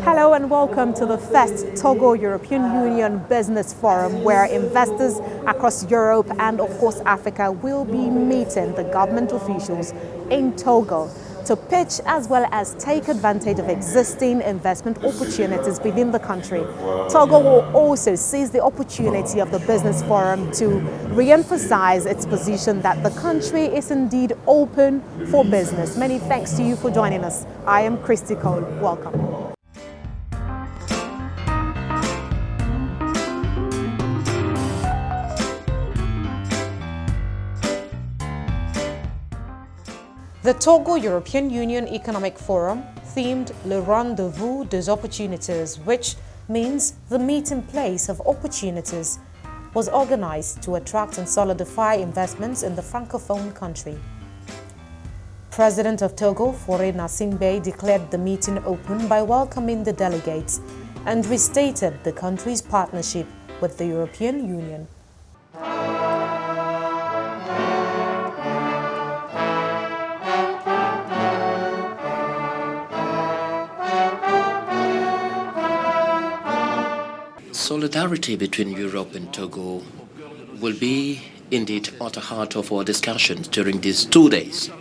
Hello and welcome to the first Togo European Union Business Forum, where investors across Europe and of course Africa will be meeting the government officials in Togo to pitch as well as take advantage of existing investment opportunities within the country. Togo will also seize the opportunity of the Business Forum to re-emphasize its position that the country is indeed open for business. Many thanks to you for joining us. I am CHRISTY. Welcome. The Togo European Union Economic Forum, themed Le Rendezvous des Opportunités, which means the meeting place of opportunities, was organized to attract and solidify investments in the Francophone country. President of Togo, Faure Gnassingbé, declared the meeting open by welcoming the delegates and restated the country's partnership with the European Union. Solidarity between Europe and Togo will be indeed at the heart of our discussions during these 2 days.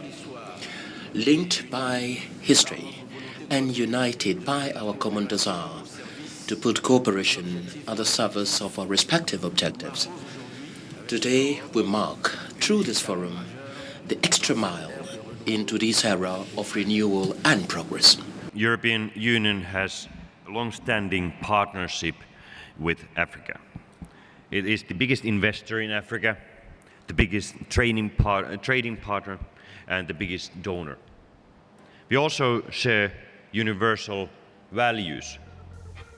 Linked by history and united by our common desire to put cooperation at the service of our respective objectives. Today we mark, through this forum, the extra mile into this era of renewal and progress. European Union has a long-standing partnership with Africa. It is the biggest investor in Africa, the biggest trading partner, and the biggest donor. We also share universal values.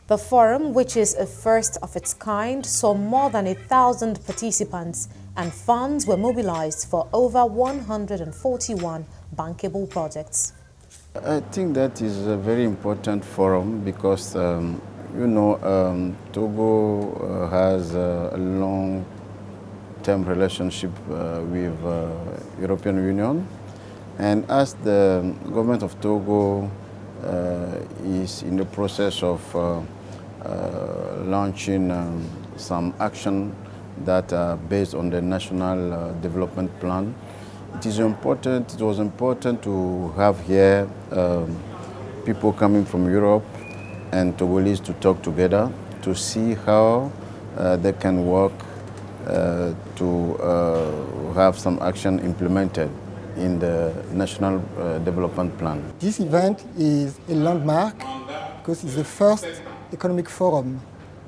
The forum, which is a first of its kind, saw more than 1,000 participants, and funds were mobilized for over 141 bankable projects. I think that is a very important forum because Togo has a long-term relationship with European Union, and as the government of Togo is in the process of launching some action that are based on the national development plan, it was important to have here people coming from Europe and Togolese to talk together to see how they can work to have some action implemented in the National Development Plan. This event is a landmark because it's the first economic forum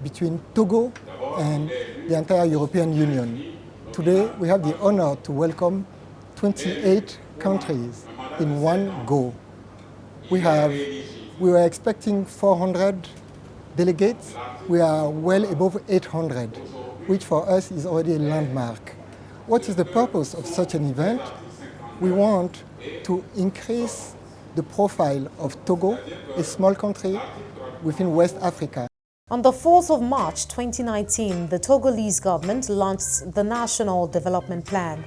between Togo and the entire European Union. Today we have the honor to welcome 28 countries in one go. We were expecting 400 delegates. We are well above 800, which for us is already a landmark. What is the purpose of such an event? We want to increase the profile of Togo, a small country within West Africa. On the 4th of March 2019, the Togolese government launched the National Development Plan.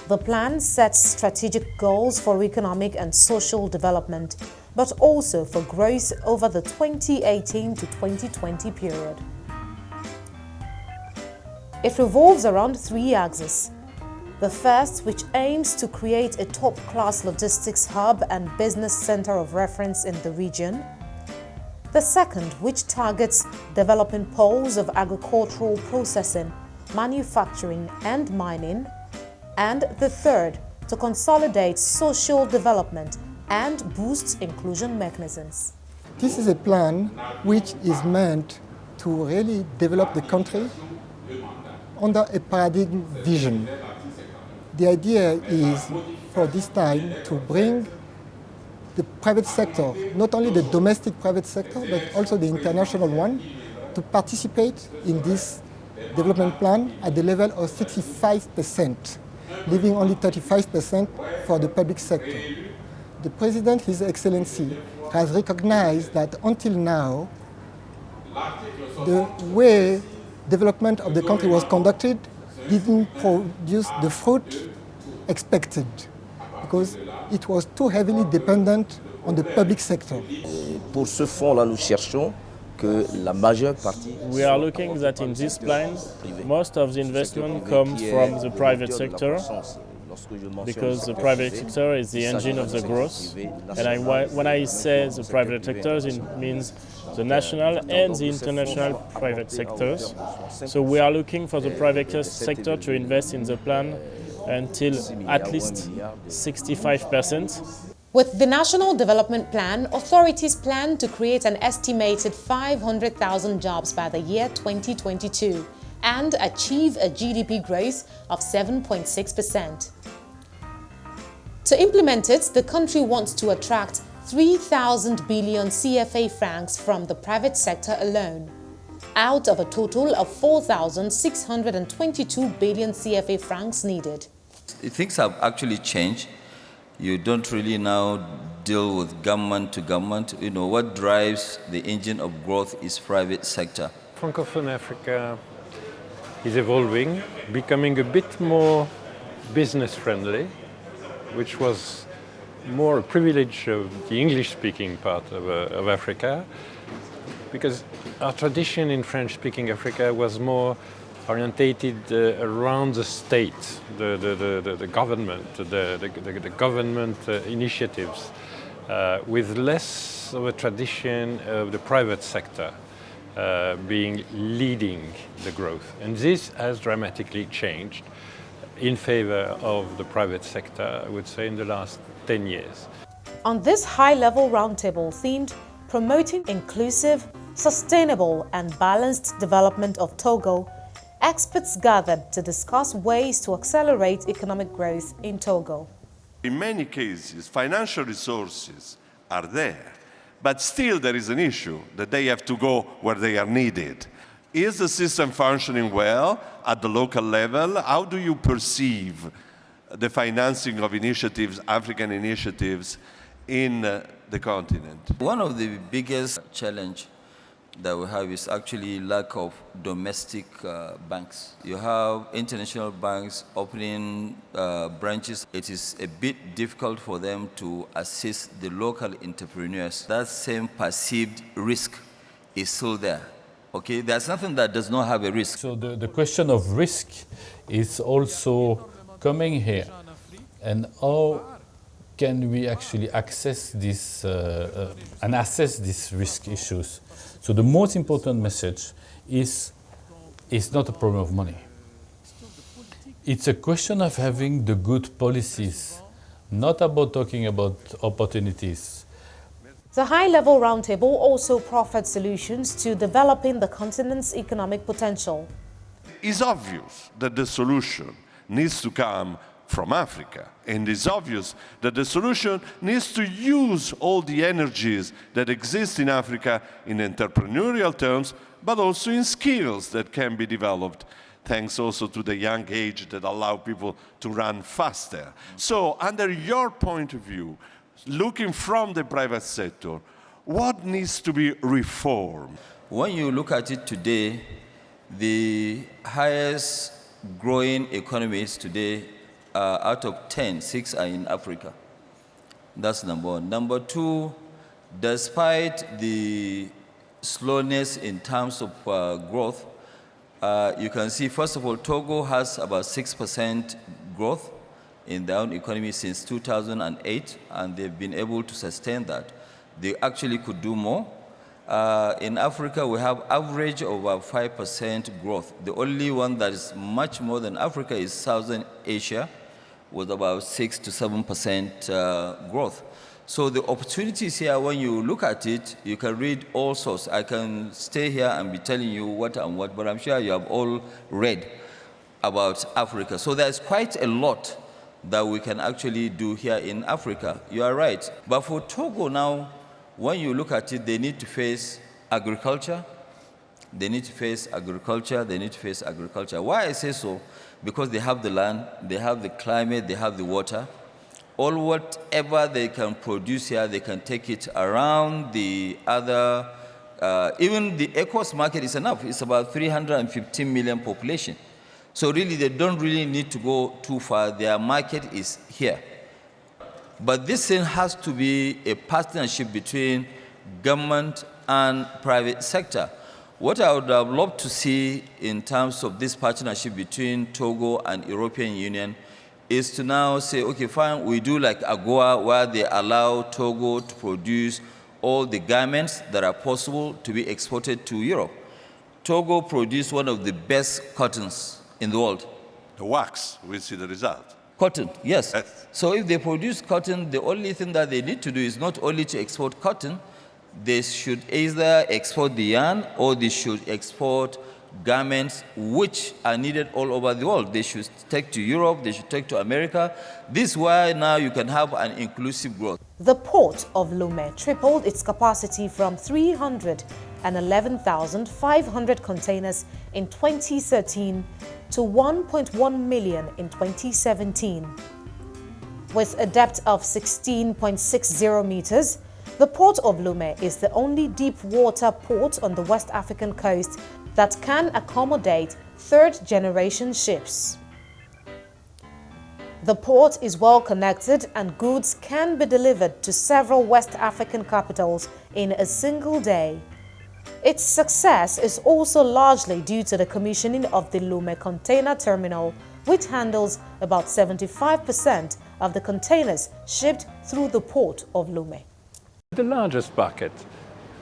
The plan sets strategic goals for economic and social development, but also for growth over the 2018 to 2020 period. It revolves around 3 axes. The first, which aims to create a top-class logistics hub and business center of reference in the region. The second, which targets developing poles of agricultural processing, manufacturing and mining. And the third, to consolidate social development and boost inclusion mechanisms. This is a plan which is meant to really develop the country under a paradigm vision. The idea is for this time to bring the private sector, not only the domestic private sector, but also the international one, to participate in this development plan at the level of 65%, leaving only 35% for the public sector. The President, His Excellency, has recognized that until now, the way development of the country was conducted didn't produce the fruit expected because it was too heavily dependent on the public sector. pour ce fonds-là, nous cherchons que la majeure partie... We are looking that in this plan, most of the investment comes from the private sector, because the private sector is the engine of the growth. And when I say the private sectors, it means the national and the international private sectors. So we are looking for the private sector to invest in the plan until at least 65%. With the National Development Plan, authorities plan to create an estimated 500,000 jobs by the year 2022 and achieve a GDP growth of 7.6%. To implement it, the country wants to attract 3,000 billion CFA francs from the private sector alone, out of a total of 4,622 billion CFA francs needed. Things have actually changed. You don't really now deal with government to government. You know, what drives the engine of growth is private sector. Francophone Africa is evolving, becoming a bit more business friendly, which was more a privilege of the English-speaking part of Africa, because our tradition in French-speaking Africa was more orientated around the state, the government, the government initiatives, with less of a tradition of the private sector leading the growth. And this has dramatically changed in favor of the private sector, I would say, in the last 10 years. On this high-level roundtable themed Promoting Inclusive, Sustainable and Balanced Development of Togo, experts gathered to discuss ways to accelerate economic growth in Togo. In many cases, financial resources are there, but still there is an issue that they have to go where they are needed. Is the system functioning well at the local level? How do you perceive the financing of initiatives, African initiatives, in the continent? One of the biggest challenges that we have is actually lack of domestic banks. You have international banks opening branches. It is a bit difficult for them to assist the local entrepreneurs. That same perceived risk is still there. Okay, there's nothing that does not have a risk. So the question of risk is also coming here, and how can we actually access this and assess these risk issues? So the most important message is it's not a problem of money. It's a question of having the good policies, not about talking about opportunities. The high-level roundtable also proffered solutions to developing the continent's economic potential. It's obvious that the solution needs to come from Africa, and it's obvious that the solution needs to use all the energies that exist in Africa in entrepreneurial terms, but also in skills that can be developed, thanks also to the young age that allow people to run faster. So, under your point of view, looking from the private sector, what needs to be reformed? When you look at it today, the highest growing economies today, out of 10, 6 are in Africa. That's number one. Number two, despite the slowness in terms of growth, you can see, first of all, Togo has about 6% growth in their own economy since 2008, and they've been able to sustain that. They actually could do more. In Africa, we have average of about 5% growth. The only one that is much more than Africa is Southern Asia, with about 6 to 7% growth. So the opportunities here, when you look at it, you can read all sorts. I can stay here and be telling you what and what, but I'm sure you have all read about Africa. So there's quite a lot that we can actually do here in Africa. You are right. But for Togo now, when you look at it, they need to face agriculture. They need to face agriculture. They need to face agriculture. Why I say so? Because they have the land, they have the climate, they have the water. All whatever they can produce here, they can take it around the other. Even the ECOWAS market is enough. It's about 315 million population. So really, they don't really need to go too far. Their market is here. But this thing has to be a partnership between government and private sector. What I would have loved to see in terms of this partnership between Togo and European Union is to now say, okay, fine, we do like AGOA, where they allow Togo to produce all the garments that are possible to be exported to Europe. Togo produced one of the best cottons in the world. The wax, we see the result. Cotton, yes. So if they produce cotton, the only thing that they need to do is not only to export cotton, they should either export the yarn or they should export garments which are needed all over the world. They should take to Europe, they should take to America. This is why now you can have an inclusive growth. The port of Lomé tripled its capacity from 311,500 containers in 2013 to 1.1 million in 2017. With a depth of 16.60 meters, the port of Lomé is the only deep water port on the West African coast that can accommodate third-generation ships. The port is well connected and goods can be delivered to several West African capitals in a single day. Its success is also largely due to the commissioning of the Lomé container terminal, which handles about 75% of the containers shipped through the port of Lomé. The largest markets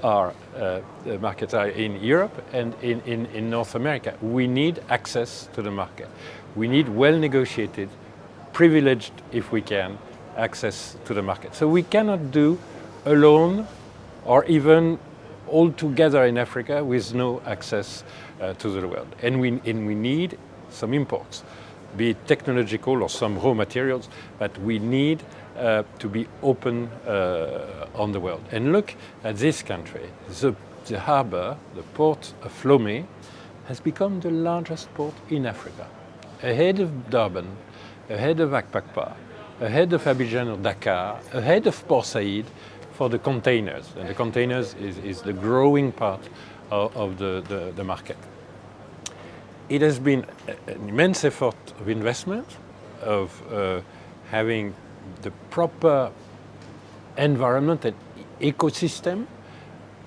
are in Europe and in North America. We need access to the market. We need well-negotiated, privileged, if we can, access to the market. So we cannot do alone or even all together in Africa with no access to the world. And we need some imports, be it technological or some raw materials, but we need to be open on the world. And look at this country. The harbor, the port of Lomé, has become the largest port in Africa, ahead of Durban, ahead of Akpakpa, ahead of Abidjan or Dakar, ahead of Port Said for the containers. And the containers is the growing part of the market. It has been an immense effort of investment, of having the proper environment and ecosystem,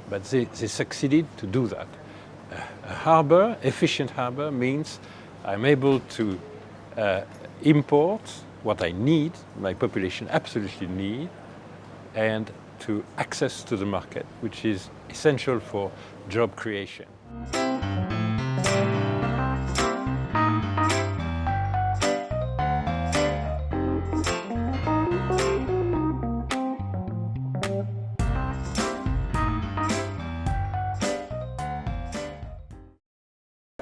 but they succeeded to do that. A harbor, efficient harbor, means I'm able to import what I need, my population absolutely need, and to access to the market, which is essential for job creation.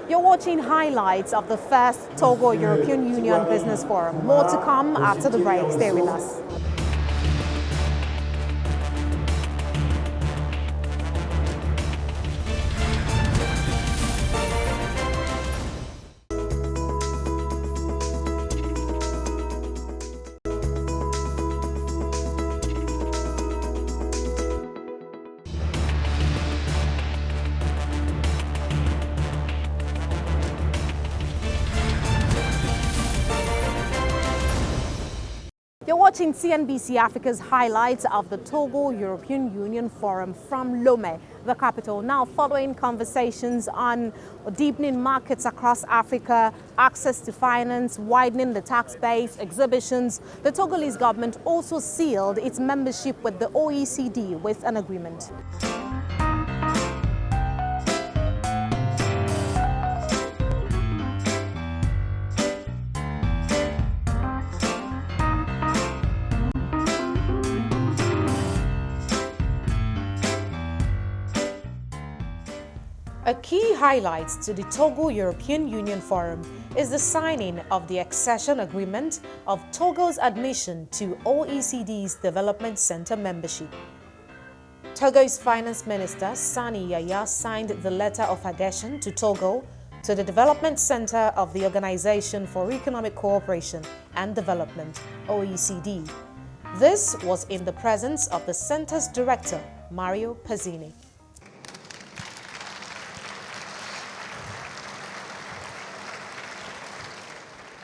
You're watching highlights of the first Togo European Union Business Forum. More to come after the break. Stay with us. You're watching CNBC Africa's highlights of the Togo European Union Forum from Lomé, the capital. Now, following conversations on deepening markets across Africa, access to finance, widening the tax base, exhibitions, the Togolese government also sealed its membership with the OECD with an agreement. A key highlight to the Togo European Union Forum is the signing of the accession agreement of Togo's admission to OECD's Development Center membership. Togo's Finance Minister Sani Yaya signed the letter of adhesion to Togo to the Development Center of the Organization for Economic Cooperation and Development, OECD. This was in the presence of the center's director, Mario Pazzini.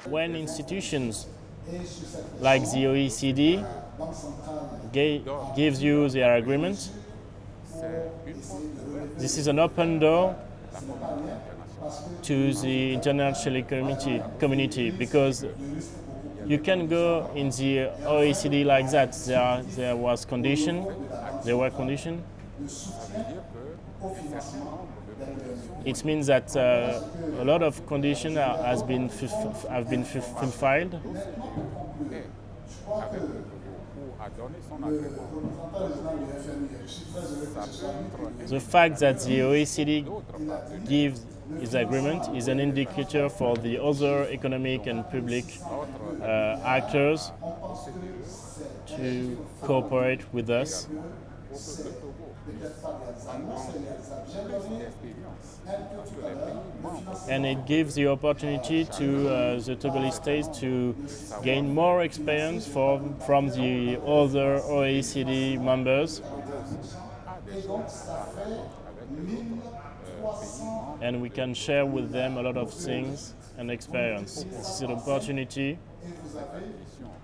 When institutions like the OECD gives you their agreement, This is an open door to the international community because you can go in the OECD like that. There were conditions. It means that a lot of conditions have been fulfilled. The fact that the OECD gives its agreement is an indicator for the other economic and public actors to cooperate with us. And it gives the opportunity to the Togolese states to gain more experience from the other OECD members. And we can share with them a lot of things and experience. It's an opportunity.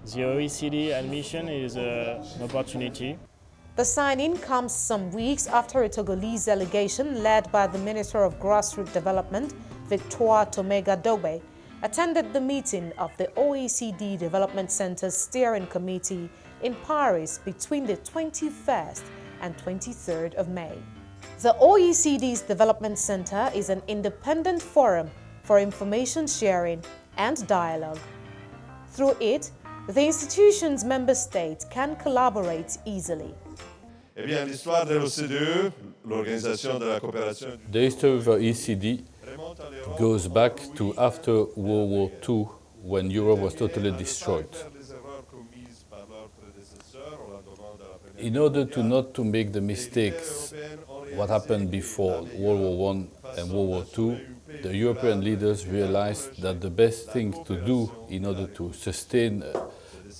The OECD admission is an opportunity. The signing comes some weeks after a Togolese delegation led by the Minister of Grassroots Development, Victoire Tomega-Dobe, attended the meeting of the OECD Development Center's Steering Committee in Paris between the 21st and 23rd of May. The OECD's Development Center is an independent forum for information sharing and dialogue. Through it, the institution's member states can collaborate easily. Eh bien, l'histoire de l'OCDE, l'Organisation de la Coopération. The history of the OECD goes back to after World War II, when Europe was totally destroyed. In order not to make the mistakes what happened before World War I and World War II, the European leaders realized that the best thing to do in order to sustain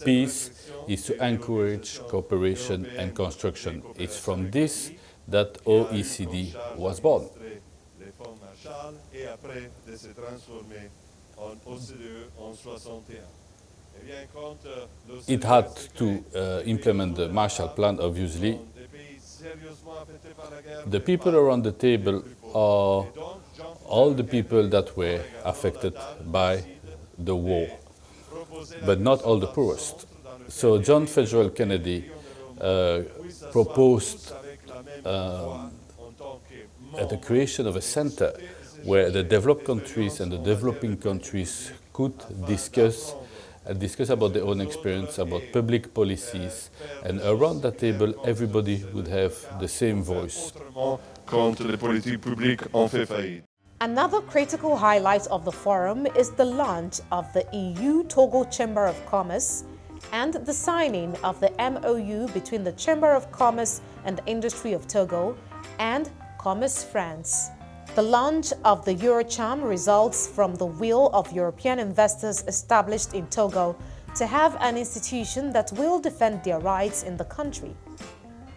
peace is to encourage cooperation and construction. It's from this that OECD was born. It had to implement the Marshall Plan, obviously. The people around the table are all the people that were affected by the war, but not all the poorest. So John Fitzgerald Kennedy proposed the creation of a center where the developed countries and the developing countries could discuss about their own experience, about public policies, and around that table everybody would have the same voice. Another critical highlight of the forum is the launch of the EU-Togo Chamber of Commerce and the signing of the MOU between the Chamber of Commerce and Industry of Togo and Commerce France. The launch of the Eurocham results from the will of European investors established in Togo to have an institution that will defend their rights in the country.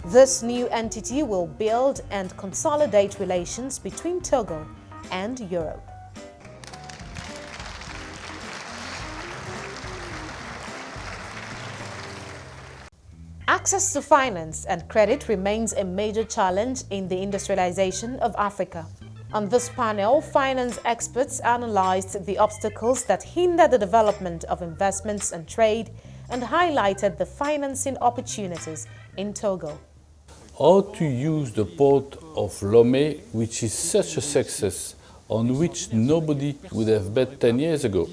This new entity will build and consolidate relations between Togo and Europe. Access to finance and credit remains a major challenge in the industrialization of Africa. On this panel, finance experts analyzed the obstacles that hinder the development of investments and trade and highlighted the financing opportunities in Togo. How to use the port of Lomé, which is such a success, on which nobody would have bet 10 years ago.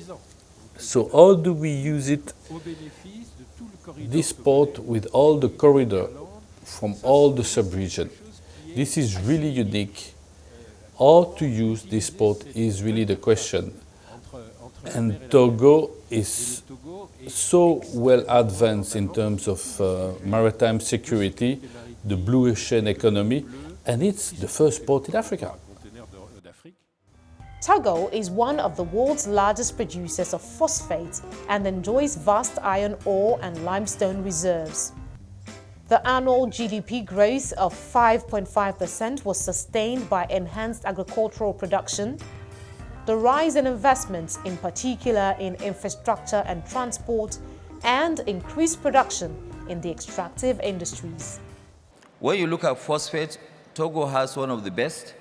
So how do we use it, this port, with all the corridor from all the sub-region? This is really unique. How to use this port is really the question. And Togo is so well advanced in terms of maritime security, the blue ocean economy, and it's the first port in Africa. Togo is one of the world's largest producers of phosphate and enjoys vast iron ore and limestone reserves. The annual GDP growth of 5.5% was sustained by enhanced agricultural production, the rise in investments, in particular in infrastructure and transport, and increased production in the extractive industries. When you look at phosphate, Togo has one of the best.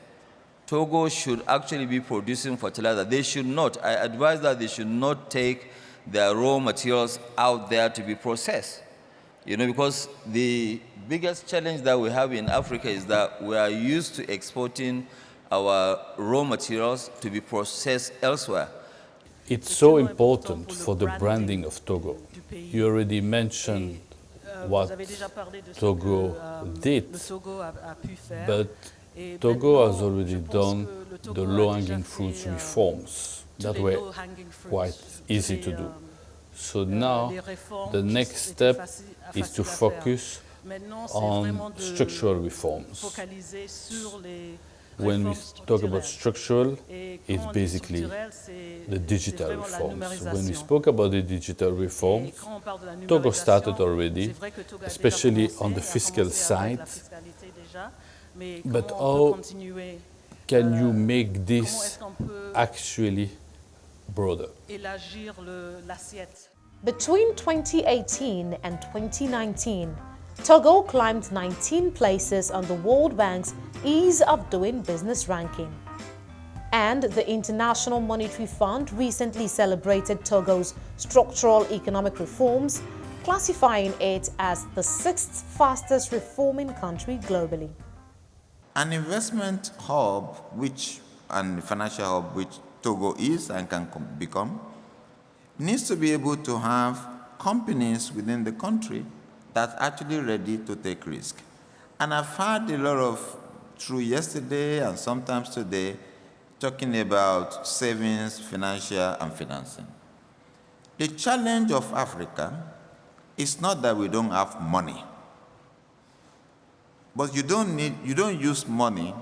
Togo should actually be producing fertilizer. They should not, I advise that they should not take their raw materials out there to be processed. You know, because the biggest challenge that we have in Africa is that we are used to exporting our raw materials to be processed elsewhere. It's so important for the branding of Togo. You already mentioned what Togo did, but Togo has already done the low-hanging fruits reforms that were quite easy to do. So now the next step is to focus on structural reforms. When we talk about structural, it's basically the digital reforms. When we spoke about the digital reforms, Togo started already, especially on the fiscal side. But how can you make this actually broader? Between 2018 and 2019, Togo climbed 19 places on the World Bank's Ease of Doing Business ranking. And the International Monetary Fund recently celebrated Togo's structural economic reforms, classifying it as the 6th fastest reforming country globally. An investment hub and financial hub which Togo is and can become needs to be able to have companies within the country that are actually ready to take risk. And I've heard a lot of, through yesterday and sometimes today, talking about savings, financial, and financing. The challenge of Africa is not that we don't have money, but you don't use money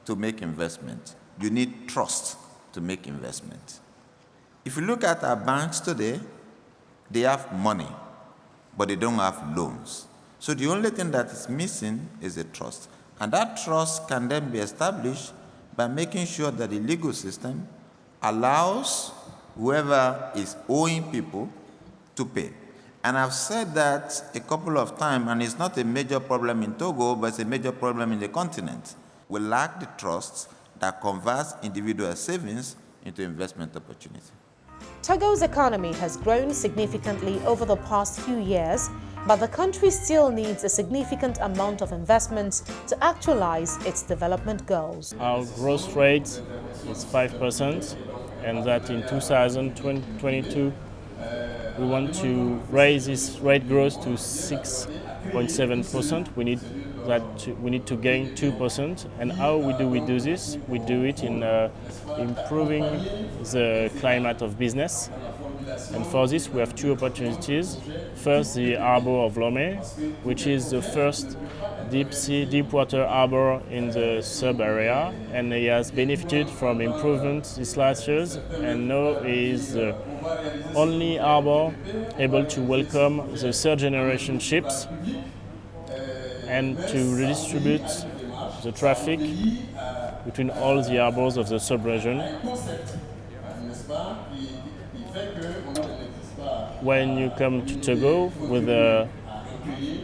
to make investment. You need trust to make investment. If you look at our banks today, they have money, but they don't have loans. So the only thing that is missing is a trust. And that trust can then be established by making sure that the legal system allows whoever is owing people to pay. And I've said that a couple of times, and it's not a major problem in Togo, but it's a major problem in the continent. We lack the trust that converts individual savings into investment opportunity. Togo's economy has grown significantly over the past few years, but the country still needs a significant amount of investments to actualize its development goals. Our growth rate is 5%, and that in 2022 we want to raise this rate growth to 6.7%. We need to gain 2%. And how do we do this? We do it in improving the climate of business. And for this, we have two opportunities. First, the harbor of Lomé, which is the first deep water harbor in the sub-area, and it has benefited from improvements these last years, and now is the only harbor able to welcome the third generation ships and to redistribute the traffic between all the harbors of the sub-region. When you come to Togo with a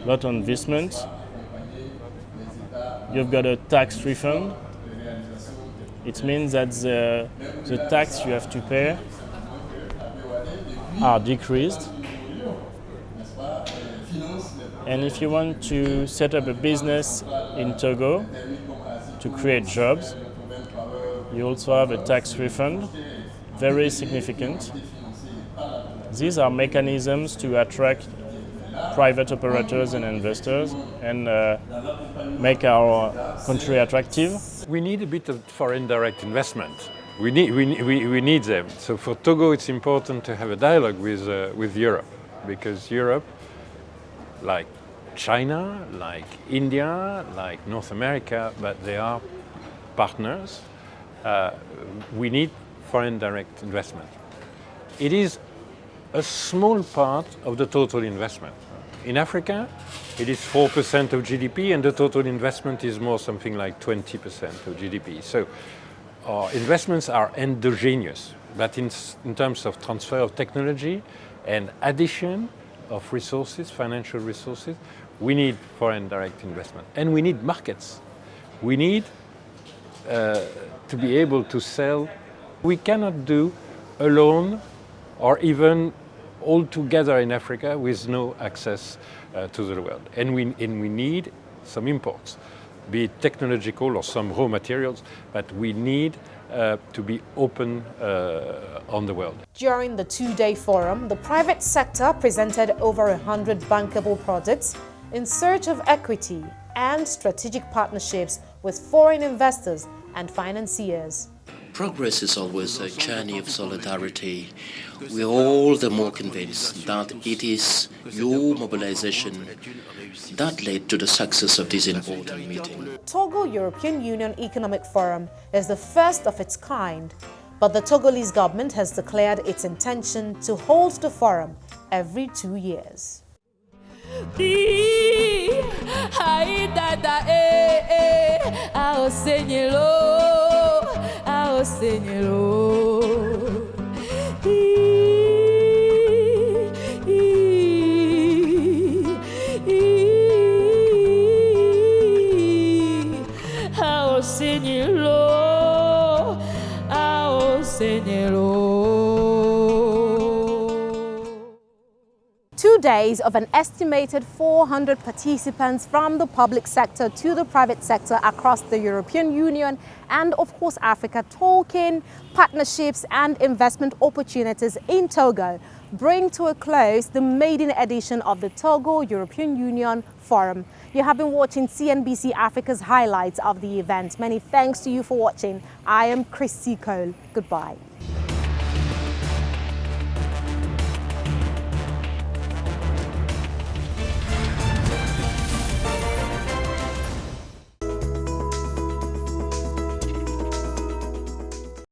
lot of investment, you've got a tax refund. It means that the tax you have to pay are decreased. And if you want to set up a business in Togo to create jobs, you also have a tax refund, very significant. These are mechanisms to attract private operators and investors and make our country attractive. We need a bit of foreign direct investment. We need them. So for Togo, it's important to have a dialogue with Europe, because Europe, like China, like India, like North America, but they are partners. We need foreign direct investment. It is a small part of the total investment. In Africa, it is 4% of GDP, and the total investment is more something like 20% of GDP. So our investments are endogenous, but in terms of transfer of technology and addition of resources, financial resources, we need foreign direct investment. And we need markets. We need to be able to sell. We cannot do alone or even all together in Africa with no access to the world. And we need some imports, be it technological or some raw materials, but we need to be open on the world. During the two-day forum, the private sector presented over 100 bankable projects in search of equity and strategic partnerships with foreign investors and financiers. Progress is always a journey of solidarity. We are all the more convinced that it is your mobilization that led to the success of this important meeting. Togo European Union Economic Forum is the first of its kind, but the Togolese government has declared its intention to hold the forum every 2 years. Two days of an estimated 400 participants from the public sector to the private sector across the European Union and of course Africa, talking partnerships and investment opportunities in Togo, bring to a close the maiden edition of the Togo European Union Forum. You have been watching CNBC Africa's highlights of the event. Many thanks to you for watching. I am CHRISTY. Goodbye.